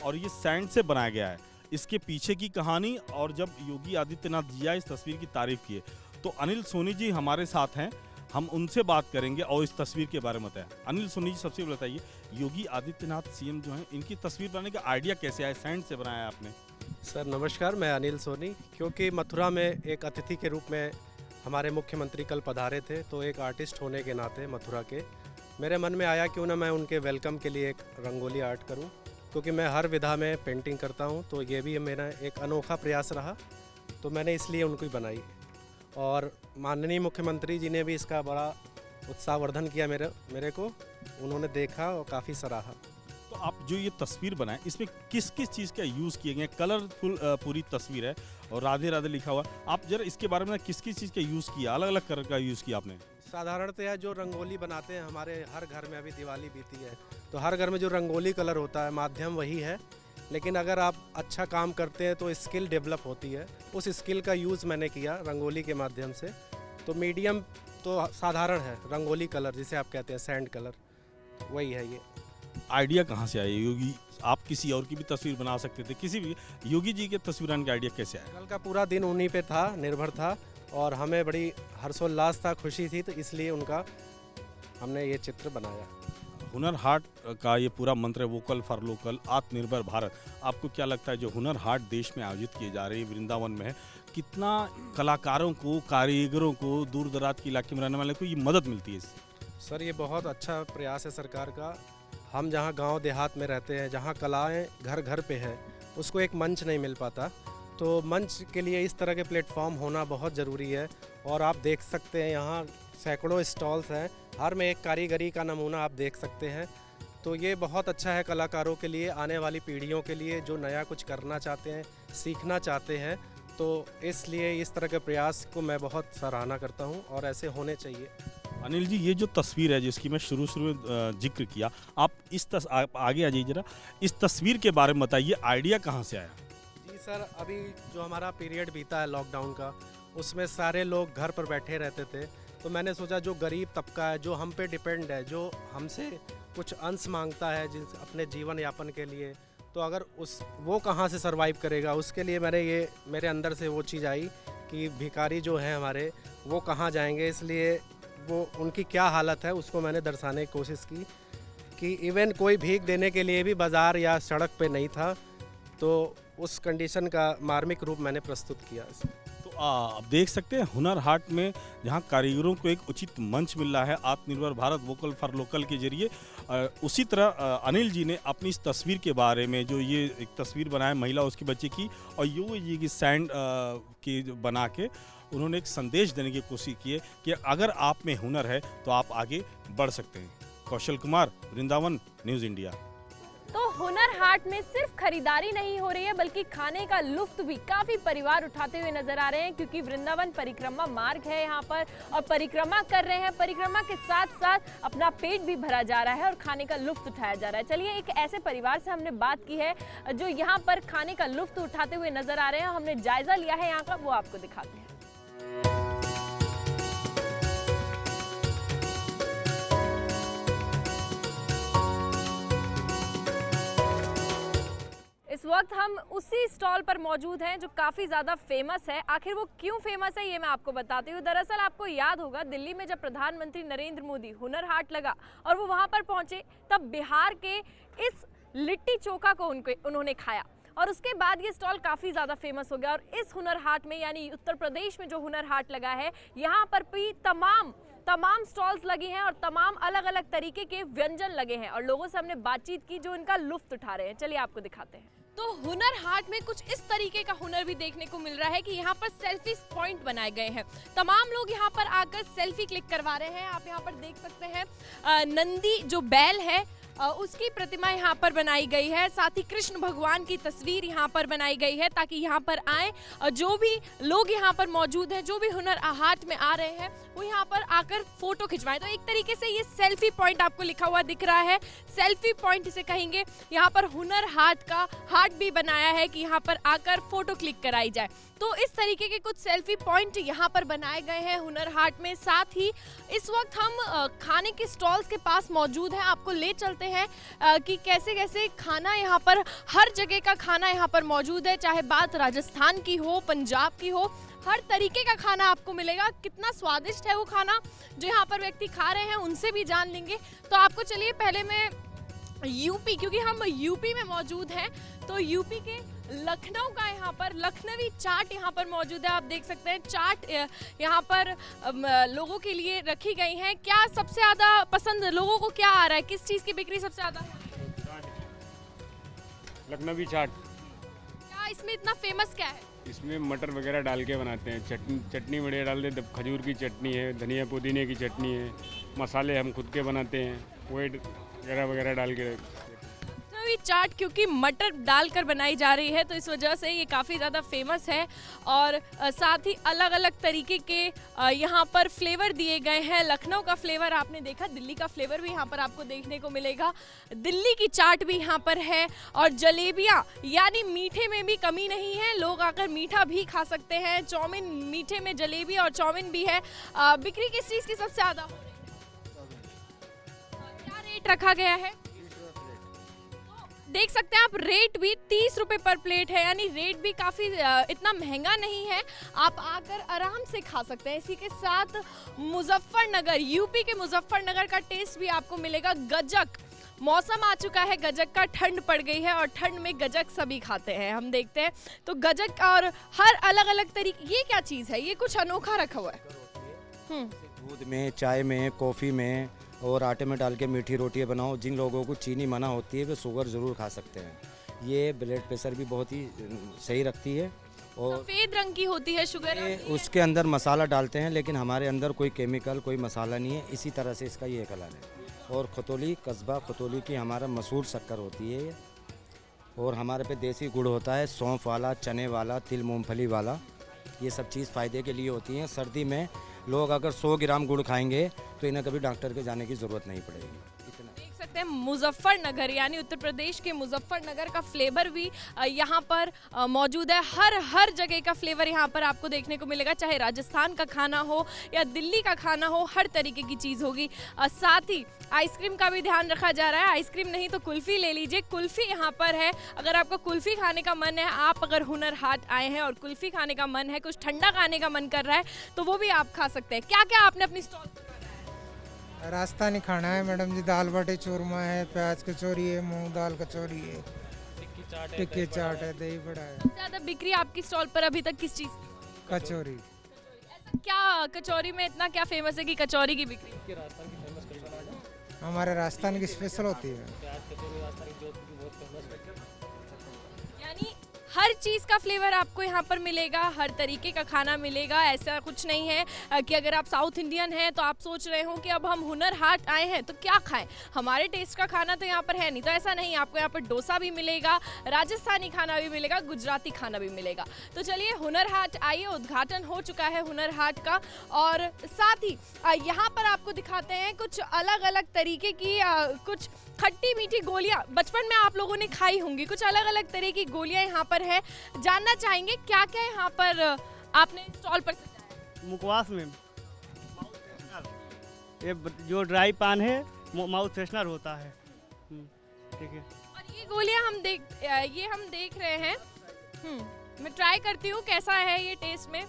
और ये सैंड से बनाया गया है। इसके पीछे की कहानी और जब योगी आदित्यनाथ जी आए इस तस्वीर की तारीफ किए। तो अनिल सोनी जी हमारे साथ हैं, हम उनसे बात करेंगे और इस तस्वीर के बारे में बताएं। अनिल सोनी जी, सबसे पहले बताइए, योगी आदित्यनाथ सीएम जो हैं, इनकी तस्वीर बनाने का आइडिया कैसे आया? सैंड से बनाया आपने? सर नमस्कार, मैं अनिल सोनी। क्योंकि मथुरा में एक अतिथि के रूप में हमारे मुख्यमंत्री कल पधारे थे, तो एक आर्टिस्ट होने के नाते मथुरा के, मेरे मन में आया क्यों ना मैं उनके वेलकम के लिए एक रंगोली आर्ट करूं, क्योंकि मैं हर विधा में पेंटिंग करता हूं, तो ये भी मेरा एक अनोखा प्रयास रहा, तो मैंने इसलिए उनको ही बनाई। और माननीय मुख्यमंत्री जी ने भी इसका बड़ा उत्साहवर्धन किया मेरे को, उन्होंने देखा और काफ़ी सराहा। तो आप जो ये तस्वीर बनाए इसमें किस किस चीज़ का यूज़ किए गए? कलरफुल पूरी तस्वीर है और राधे राधे लिखा हुआ। आप जरा इसके बारे में किस किस चीज़ का यूज़ किया, अलग अलग कलर का यूज़ किया आपने? साधारणतः जो रंगोली बनाते हैं, हमारे हर घर में अभी दिवाली बीती है तो हर घर में जो रंगोली कलर होता है माध्यम वही है, लेकिन अगर आप अच्छा काम करते हैं तो स्किल डेवलप होती है। उस स्किल का यूज़ मैंने किया रंगोली के माध्यम से। तो मीडियम तो साधारण है, रंगोली कलर जिसे आप कहते हैं सैंड कलर, वही है ये। आइडिया कहाँ से आया योगी? आप किसी और की भी तस्वीर बना सकते थे, किसी भी योगी जी के तस्वीर बनाने का आइडिया कैसे आया? कल का पूरा दिन उन्हीं पे था, निर्भर था, और हमें बड़ी हर्षोल्लास था, खुशी थी, तो इसलिए उनका हमने ये चित्र बनाया। हुनर हाट का ये पूरा मंत्र है वोकल फॉर लोकल, आत्मनिर्भर भारत। आपको क्या लगता है जो हुनर हाट देश में आयोजित किए जा रहे हैं, वृंदावन में है, कितना कलाकारों को, कारीगरों को, दूर दराज के इलाके में रहने वाले को ये मदद मिलती है इससे? सर ये बहुत अच्छा प्रयास है सरकार का। हम जहाँ गांव देहात में रहते हैं, जहाँ कलाएं घर घर पे है, उसको एक मंच नहीं मिल पाता, तो मंच के लिए इस तरह के प्लेटफॉर्म होना बहुत ज़रूरी है। और आप देख सकते हैं यहाँ सैकड़ों स्टॉल्स हैं, हर में एक कारीगरी का नमूना आप देख सकते हैं। तो ये बहुत अच्छा है कलाकारों के लिए, आने वाली पीढ़ियों के लिए जो नया कुछ करना चाहते हैं, सीखना चाहते हैं, तो इसलिए इस तरह के प्रयास को मैं बहुत सराहना करता हूँ और ऐसे होने चाहिए। अनिल जी, ये जो तस्वीर है जिसकी मैं शुरू में जिक्र किया, आप आप आगे आ जाइए जरा, इस तस्वीर के बारे में बताइए, आइडिया कहाँ से आया? जी सर, अभी जो हमारा पीरियड बीता है लॉकडाउन का, उसमें सारे लोग घर पर बैठे रहते थे, तो मैंने सोचा जो गरीब तबका है, जो हम पे डिपेंड है, जो हमसे कुछ अंश मांगता है जिन अपने जीवन यापन के लिए, तो अगर वो कहाँ से सरवाइव करेगा, उसके लिए मेरे अंदर से वो चीज़ आई कि भिखारी जो हैं हमारे, वो कहाँ जाएंगे, इसलिए वो उनकी क्या हालत है उसको मैंने दर्शाने की कोशिश की कि इवन कोई भीख देने के लिए भी बाज़ार या सड़क पे नहीं था, तो उस कंडीशन का मार्मिक रूप मैंने प्रस्तुत किया। तो आप देख सकते हैं हुनर हाट में जहां कारीगरों को एक उचित मंच मिल रहा है आत्मनिर्भर भारत वोकल फॉर लोकल के जरिए, उसी तरह अनिल जी ने अपनी इस तस्वीर के बारे में, जो ये एक तस्वीर बनाया महिला उसके बच्चे की और योगी जी की सैंड की बना के उन्होंने एक संदेश देने की कोशिश की है कि अगर आप में हुनर है तो आप आगे बढ़ सकते हैं। Kaushal Kumar, Vrindavan news India. तो हुनर हाट में सिर्फ खरीदारी नहीं हो रही है, बल्कि खाने का लुत्फ भी काफी परिवार उठाते हुए नजर आ रहे हैं, क्योंकि वृंदावन परिक्रमा मार्ग है यहाँ पर और परिक्रमा कर रहे हैं। परिक्रमा के साथ साथ अपना पेट भी भरा जा रहा है और खाने का लुत्फ उठाया जा रहा है। चलिए एक ऐसे परिवार से हमने बात की है जो यहाँ पर खाने का लुत्फ उठाते हुए नजर आ रहे हैं, हमने जायजा लिया है यहाँ का, वो आपको दिखाते हैं। इस वक्त हम उसी स्टॉल पर मौजूद हैं जो काफ़ी ज़्यादा फेमस है। आखिर वो क्यों फेमस है ये मैं आपको बताती हूँ। दरअसल आपको याद होगा दिल्ली में जब प्रधानमंत्री नरेंद्र मोदी हुनर हाट लगा और वो वहाँ पर पहुँचे, तब बिहार के इस लिट्टी चोखा को उन्होंने खाया और उसके बाद ये स्टॉल काफ़ी ज़्यादा फेमस हो गया। और इस हुनर हाट में, यानी उत्तर प्रदेश में जो हुनर हाट लगा है, यहाँ पर भी तमाम स्टॉल्स लगी हैं और तमाम अलग अलग तरीके के व्यंजन लगे हैं और लोगों से हमने बातचीत की जो इनका लुत्फ उठा रहे हैं। चलिए आपको दिखाते हैं। तो हुनर हाट में कुछ इस तरीके का हुनर भी देखने को मिल रहा है कि यहाँ पर सेल्फी पॉइंट बनाए गए हैं। तमाम लोग यहाँ पर आकर सेल्फी क्लिक करवा रहे हैं। आप यहाँ पर देख सकते हैं नंदी जो बैल है उसकी प्रतिमा यहाँ पर बनाई गई है, साथ ही कृष्ण भगवान की तस्वीर यहाँ पर बनाई गई है ताकि यहाँ पर आए जो भी लोग यहाँ पर मौजूद हैं, जो भी हुनर हाट में आ रहे हैं, वो यहाँ पर आकर फोटो खिंचवाएं। तो एक तरीके से ये सेल्फी पॉइंट आपको लिखा हुआ दिख रहा है, सेल्फी पॉइंट इसे कहेंगे। यहाँ पर हुनर हाट का हाट भी बनाया है कि यहाँ पर आकर फोटो क्लिक कराई जाए। तो इस तरीके के कुछ सेल्फी पॉइंट यहाँ पर बनाए गए हैं हुनर हाट में। साथ ही इस वक्त हम खाने के स्टॉल्स के पास मौजूद हैं, आपको ले चलते हैं कि कैसे कैसे खाना यहाँ पर, हर जगह का खाना यहाँ पर मौजूद है, चाहे बात राजस्थान की हो, पंजाब की हो, हर तरीके का खाना आपको मिलेगा। कितना स्वादिष्ट है वो खाना जो यहाँ पर व्यक्ति खा रहे हैं, उनसे भी जान लेंगे। तो आपको चलिए पहले मैं यूपी, क्योंकि हम यूपी में मौजूद हैं, तो यूपी के लखनऊ का यहाँ पर लखनवी चाट यहाँ पर मौजूद है। आप देख सकते हैं चाट यहाँ पर लोगों के लिए रखी गई हैं। क्या सबसे ज़्यादा पसंद लोगों को क्या आ रहा है, किस चीज़ की बिक्री सबसे ज़्यादा हो रही है? लखनवी चाट। क्या इसमें इतना फेमस क्या है? इसमें मटर वगैरह डाल के बनाते हैं, चटनी बढ़िया डाल देते, खजूर की चटनी है, धनिया पुदीने की चटनी है, मसाले हम खुद के बनाते हैं, वेट वगैरह डाल के। लखनवी चाट क्योंकि मटर डालकर बनाई जा रही है तो इस वजह से ये काफ़ी ज़्यादा फेमस है और साथ ही अलग अलग तरीके के यहाँ पर फ्लेवर दिए गए हैं। लखनऊ का फ्लेवर आपने देखा, दिल्ली का फ्लेवर भी यहाँ पर आपको देखने को मिलेगा। दिल्ली की चाट भी यहाँ पर है और जलेबियाँ, यानी मीठे में भी कमी नहीं है, लोग आकर मीठा भी खा सकते हैं। चाउमीन, मीठे में जलेबी और चाउमीन भी है। बिक्री किस चीज़ की सबसे ज़्यादा हो रही है? क्या रेट रखा गया है? देख सकते हैं आप, रेट भी 30 रुपए पर प्लेट है, यानी रेट भी काफ़ी इतना महंगा नहीं है, आप आकर आराम से खा सकते हैं। इसी के साथ मुजफ्फरनगर, यूपी के मुजफ्फरनगर का टेस्ट भी आपको मिलेगा। गजक, मौसम आ चुका है गजक का, ठंड पड़ गई है और ठंड में गजक सभी खाते हैं। हम देखते हैं तो गजक और हर अलग अलग तरीके, ये क्या चीज़ है, ये कुछ अनोखा रखा हुआ है। दूध में, चाय में, कॉफ़ी में और आटे में डाल के मीठी रोटियां बनाओ। जिन लोगों को चीनी मना होती है वे शुगर ज़रूर खा सकते हैं। ये ब्लड प्रेशर भी बहुत ही सही रखती है और सफ़ेद रंग की होती है शुगर, उसके अंदर मसाला डालते हैं लेकिन हमारे अंदर कोई केमिकल, कोई मसाला नहीं है, इसी तरह से इसका ये कलर है। और खतौली, कस्बा खतौली की हमारा मशहूर शक्कर होती है और हमारे पे देसी गुड़ होता है, सौंफ वाला, चने वाला, तिल मूंगफली वाला। ये सब चीज़ फ़ायदे के लिए होती हैं। सर्दी में लोग अगर 100 ग्राम गुड़ खाएंगे तो इन्हें कभी डॉक्टर के जाने की ज़रूरत नहीं पड़ेगी। देख सकते हैं मुजफ्फरनगर, यानी उत्तर प्रदेश के मुजफ्फरनगर का फ्लेवर भी यहाँ पर मौजूद है। हर जगह का फ्लेवर यहाँ पर आपको देखने को मिलेगा, चाहे राजस्थान का खाना हो या दिल्ली का खाना हो, हर तरीके की चीज़ होगी। साथ ही आइसक्रीम का भी ध्यान रखा जा रहा है। आइसक्रीम नहीं तो कुल्फ़ी ले लीजिए, कुल्फ़ी यहाँ पर है। अगर आपको कुल्फ़ी खाने का मन है, आप अगर हुनर हाट आए हैं और कुल्फ़ी खाने का मन है, कुछ ठंडा खाने का मन कर रहा है तो वो भी आप खा सकते हैं। क्या क्या आपने अपनी स्टॉल राजस्थानी खाना है मैडम जी, दाल बाटी चूरमा है, प्याज कचौरी है, मूंग दाल कचौरी है, टिक्की चाट है, दही बड़ा है। ज़्यादा बिक्री आपकी स्टॉल पर अभी तक किस चीज़ की? कचौरी। ऐसा क्या कचौरी में इतना क्या फेमस है कि कचौरी की बिक्री? हमारे राजस्थान की स्पेशल होती है। यानी हर चीज़ का फ्लेवर आपको यहाँ पर मिलेगा, हर तरीके का खाना मिलेगा। ऐसा कुछ नहीं है कि अगर आप साउथ इंडियन हैं तो आप सोच रहे हो कि अब हम हुनर हाट आए हैं तो क्या खाएं, हमारे टेस्ट का खाना तो यहाँ पर है नहीं। तो ऐसा नहीं, आपको यहाँ पर डोसा भी मिलेगा, राजस्थानी खाना भी मिलेगा, गुजराती खाना भी मिलेगा। तो चलिए हुनर हाट आइए, उद्घाटन हो चुका है हुनर हाट का और साथ ही यहाँ पर आपको दिखाते हैं कुछ अलग अलग तरीके की कुछ खट्टी मीठी गोलियाँ बचपन में आप लोगों ने खाई होंगी। कुछ अलग अलग तरह की गोलियाँ यहाँ पर है, जानना चाहेंगे क्या क्या यहाँ पर आपने स्टॉल पर सजाया? मुखवास में ये जो ड्राई पान है माउथ फ्रेशनर होता है, ठीक है। और ये गोलियाँ हम देख रहे हैं। मैं ट्राई करती हूँ कैसा है ये टेस्ट में।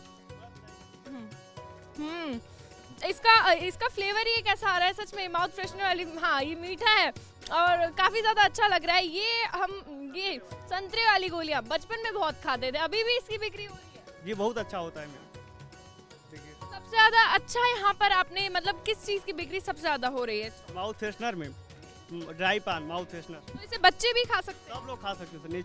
इसका फ्लेवर ही कैसा आ रहा है सच में, माउथ फ्रेशनर वाली। हाँ, ये मीठा है और काफ़ी ज़्यादा अच्छा लग रहा है। ये संतरे वाली गोलियाँ बचपन में बहुत खाते थे, अभी भी इसकी बिक्री हो रही है? ये बहुत अच्छा होता है मैम। सबसे ज़्यादा अच्छा यहाँ पर आपने मतलब किस चीज़ की बिक्री सबसे ज़्यादा हो रही है? माउथ फ्रेशनर में, ड्राई पान, माउथ फ्रेशनर। तो इसे बच्चे भी खा सकते हैं? सब लोग खा सकते हैं।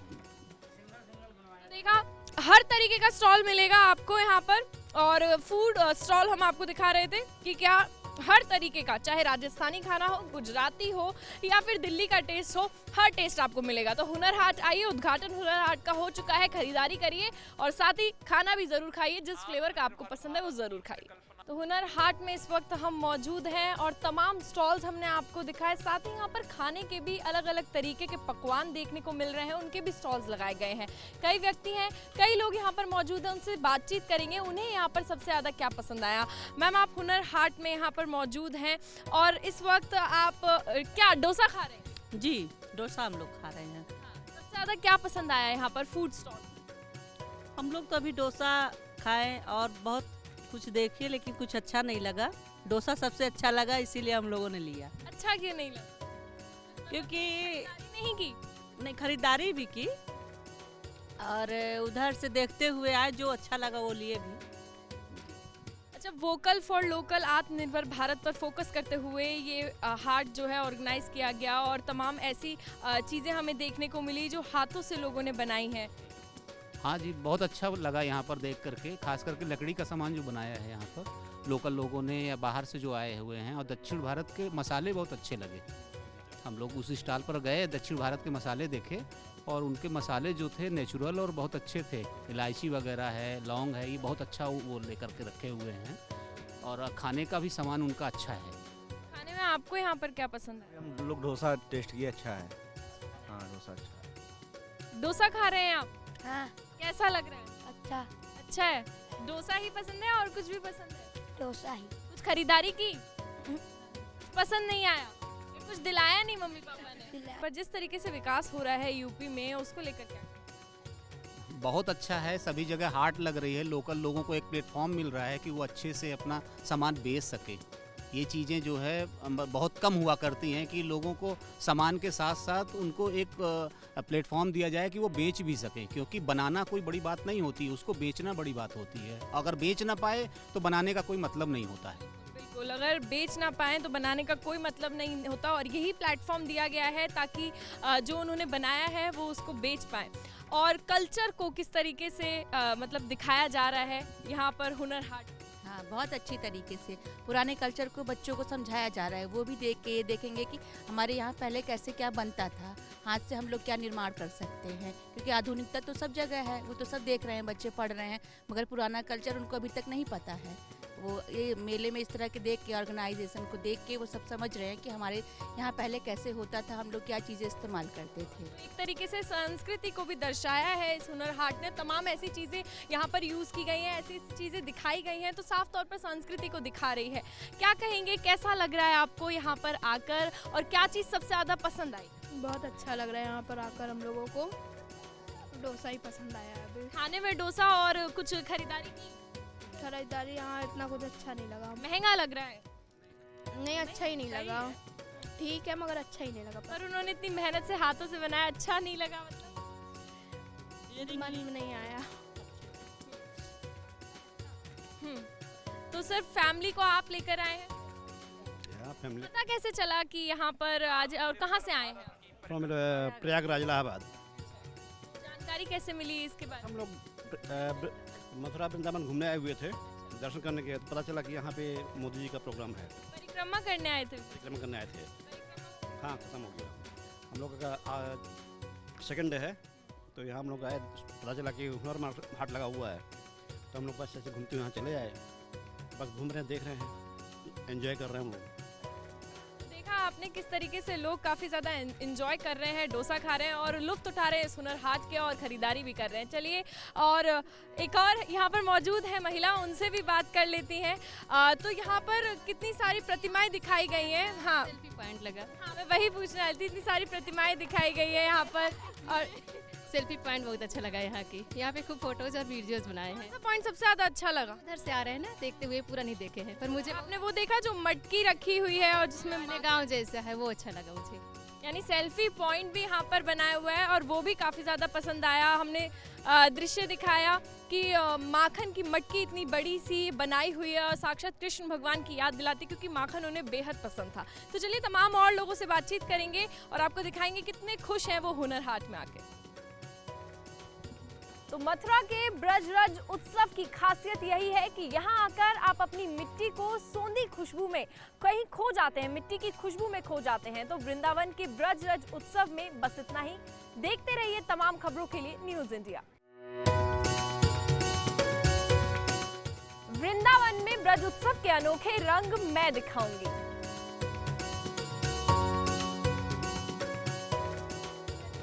देखा, हर तरीके का स्टॉल मिलेगा आपको यहाँ पर और फूड स्टॉल हम आपको दिखा रहे थे कि क्या हर तरीके का, चाहे राजस्थानी खाना हो, गुजराती हो या फिर दिल्ली का टेस्ट हो, हर टेस्ट आपको मिलेगा। तो हुनर हाट आइए, उद्घाटन हुनर हाट का हो चुका है, खरीदारी करिए और साथ ही खाना भी ज़रूर खाइए, जिस फ्लेवर का आपको पसंद है वो ज़रूर खाइए। तो हुनर हाट में इस वक्त हम मौजूद हैं और तमाम स्टॉल्स हमने आपको दिखाए, साथ ही यहाँ पर खाने के भी अलग अलग तरीके के पकवान देखने को मिल रहे हैं, उनके भी स्टॉल्स लगाए गए हैं। कई व्यक्ति हैं, कई लोग यहाँ पर मौजूद हैं, उनसे बातचीत करेंगे उन्हें यहाँ पर सबसे ज़्यादा क्या पसंद आया। मैम, आप हुनर हाट में यहाँ पर मौजूद हैं और इस वक्त आप क्या डोसा खा रहे हैं? जी, डोसा हम लोग खा रहे हैं। सबसे ज़्यादा क्या पसंद आया यहाँ पर फूड स्टॉल? हम लोग तो अभी डोसा खाएं और बहुत कुछ देखे लेकिन कुछ अच्छा नहीं लगा। डोसा सबसे अच्छा लगा, इसीलिए हम लोगों ने लिया। अच्छा क्यों नहीं लगा? क्योंकि नहीं की, नहीं खरीदारी भी की और उधर से देखते हुए आए, जो अच्छा लगा वो लिए भी। अच्छा, वोकल फॉर लोकल, आत्मनिर्भर भारत पर फोकस करते हुए ये हाट जो है ऑर्गेनाइज किया गया और तमाम ऐसी चीज़ें हमें देखने को मिली जो हाथों से लोगों ने बनाई हैं। हाँ जी, बहुत अच्छा लगा यहाँ पर देख करके, खास करके लकड़ी का सामान जो बनाया है यहाँ पर लोकल लोगों ने या बाहर से जो आए हुए हैं। और दक्षिण भारत के मसाले बहुत अच्छे लगे। हम लोग उस स्टॉल पर गए, दक्षिण भारत के मसाले देखे और उनके मसाले जो थे नेचुरल और बहुत अच्छे थे। इलायची वगैरह है, लौंग है, ये बहुत अच्छा वो लेकर के रखे हुए हैं। और खाने का भी सामान उनका अच्छा है। खाने में आपको यहाँ पर क्या पसंद है? हम लोग डोसा टेस्ट किए, अच्छा है। हाँ, डोसा अच्छा है। डोसा खा रहे हैं आप? हाँ। कैसा लग रहा है? अच्छा। अच्छा है। डोसा ही पसंद है और कुछ भी पसंद है? डोसा ही। कुछ खरीदारी की? पसंद नहीं आया? कुछ दिलाया नहीं मम्मी पापा ने? पर जिस तरीके से विकास हो रहा है यूपी में, उसको लेकर क्या? बहुत अच्छा है। सभी जगह हाट लग रही है, लोकल लोगों को एक प्लेटफॉर्म मिल रहा है कि वो अच्छे से अपना सामान बेच सके। ये चीज़ें जो है बहुत कम हुआ करती हैं कि लोगों को सामान के साथ साथ उनको एक प्लेटफॉर्म दिया जाए कि वो बेच भी सकें, क्योंकि बनाना कोई बड़ी बात नहीं होती, उसको बेचना बड़ी बात होती है। अगर बेच ना पाए तो बनाने का कोई मतलब नहीं होता है। बिल्कुल, अगर बेच ना पाएँ तो बनाने का कोई मतलब नहीं होता और यही प्लेटफॉर्म दिया गया है ताकि जो उन्होंने बनाया है वो उसको बेच पाएँ। और कल्चर को किस तरीके से मतलब दिखाया जा रहा है यहाँ पर हुनर हाट? हाँ, बहुत अच्छी तरीके से पुराने कल्चर को बच्चों को समझाया जा रहा है। वो भी देख के देखेंगे कि हमारे यहाँ पहले कैसे क्या बनता था, हाथ से हम लोग क्या निर्माण कर सकते हैं। क्योंकि आधुनिकता तो सब जगह है, वो तो सब देख रहे हैं, बच्चे पढ़ रहे हैं, मगर पुराना कल्चर उनको अभी तक नहीं पता है। वो ये मेले में इस तरह के देख के, ऑर्गेनाइजेशन को देख के वो सब समझ रहे हैं कि हमारे यहाँ पहले कैसे होता था, हम लोग क्या चीज़ें इस्तेमाल करते थे। एक तरीके से संस्कृति को भी दर्शाया है इस हुनर हाट ने। तमाम ऐसी चीज़ें यहाँ पर यूज़ की गई हैं, ऐसी चीज़ें दिखाई गई हैं, तो साफ तौर पर संस्कृति को दिखा रही है। क्या कहेंगे, कैसा लग रहा है आपको यहाँ पर आकर और क्या चीज़ सबसे ज़्यादा पसंद आई? बहुत अच्छा लग रहा है यहाँ पर आकर हम लोगों को। डोसा ही पसंद आया है अभी। खाने में डोसा और कुछ खरीदारी की? खरीदारी यहाँ इतना कुछ अच्छा नहीं लगा। महंगा लग रहा है? नहीं, अच्छा ही नहीं लगा। ठीक है, मगर अच्छा ही नहीं लगा। पर उन्होंने इतनी मेहनत से हाथों से बनाया, अच्छा नहीं लगा मतलब? मन में नहीं आया। तो सिर्फ फैमिली को आप लेकर आए हैं? फैमिली। पता कैसे चला कि यहाँ पर आज, और कहाँ से आए हैं? फ्रॉम प्रयागराज, इलाहाबाद। जानकारी कैसे मिली इसके बारे में? हम लोग मथुरा वृंदावन घूमने आए हुए थे, दर्शन करने के, तो पता चला कि यहाँ पे मोदी जी का प्रोग्राम है। परिक्रमा करने आए थे? परिक्रमा करने आए थे। हाँ, खत्म हो गया। हम लोग का सेकंड डे है, तो यहाँ हम लोग आए, पता चला कि हुनर हाट लगा हुआ है, तो हम लोग बस ऐसे घूमते हुए यहाँ चले आए। बस घूम रहे हैं, देख रहे हैं, एंजॉय कर रहे हैं हम लोग। देखा आपने किस तरीके से लोग काफ़ी ज़्यादा एंजॉय कर रहे हैं, डोसा खा रहे हैं और लुत्फ उठा रहे हैं इस हुनर हाट के, और ख़रीदारी भी कर रहे हैं। चलिए, और एक और यहाँ पर मौजूद है महिला, उनसे भी बात कर लेती हैं। तो यहाँ पर कितनी सारी प्रतिमाएं दिखाई गई हैं? हाँ, सेल्फी पॉइंट लगा। हाँ, मैं वही पूछने वाली थी, इतनी सारी प्रतिमाएं दिखाई गई है यहाँ पर, और सेल्फी पॉइंट बहुत अच्छा लगा यहाँ की। यहाँ पे खूब फोटोज और वीडियोस बनाए हैं। कौन पॉइंट सबसे ज़्यादा अच्छा लगा? उधर से आ रहे हैं ना, देखते हुए पूरा नहीं देखे हैं, पर मुझे आपने वो देखा जो मटकी रखी हुई है और जिसमें अपने गाँव जैसा है, वो अच्छा लगा मुझे। यानी सेल्फी पॉइंट भी यहाँ पर बनाया हुआ है और वो भी काफ़ी ज़्यादा पसंद आया। हमने दृश्य दिखाया कि माखन की मटकी इतनी बड़ी सी बनाई हुई है और साक्षात कृष्ण भगवान की याद दिलाती, क्योंकि माखन उन्हें बेहद पसंद था। तो चलिए, तमाम और लोगों से बातचीत करेंगे और आपको दिखाएंगे कितने खुश हैं वो हुनर हाट में आके। तो मथुरा के ब्रजरज उत्सव की खासियत यही है कि यहाँ आकर आप अपनी मिट्टी को सोंधी खुशबू में कहीं खो जाते हैं, मिट्टी की खुशबू में खो जाते हैं। तो वृंदावन के ब्रजरज उत्सव में बस इतना ही। देखते रहिए तमाम खबरों के लिए न्यूज़ इंडिया। वृंदावन में ब्रज उत्सव के अनोखे रंग मैं दिखाऊंगी।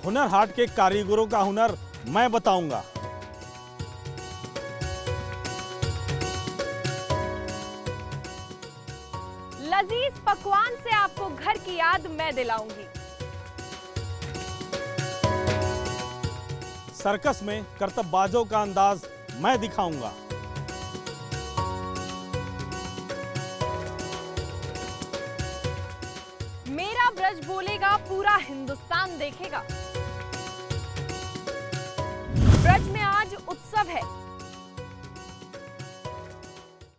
हुनर हाट के कारीगरों का हुनर मैं बताऊंगा। लजीज पकवान से आपको घर की याद मैं दिलाऊंगी। सर्कस में करतबबाजों का अंदाज मैं दिखाऊंगा। मेरा ब्रज बोलेगा, पूरा हिंदुस्तान देखेगा। ब्रज में आज उत्सव है।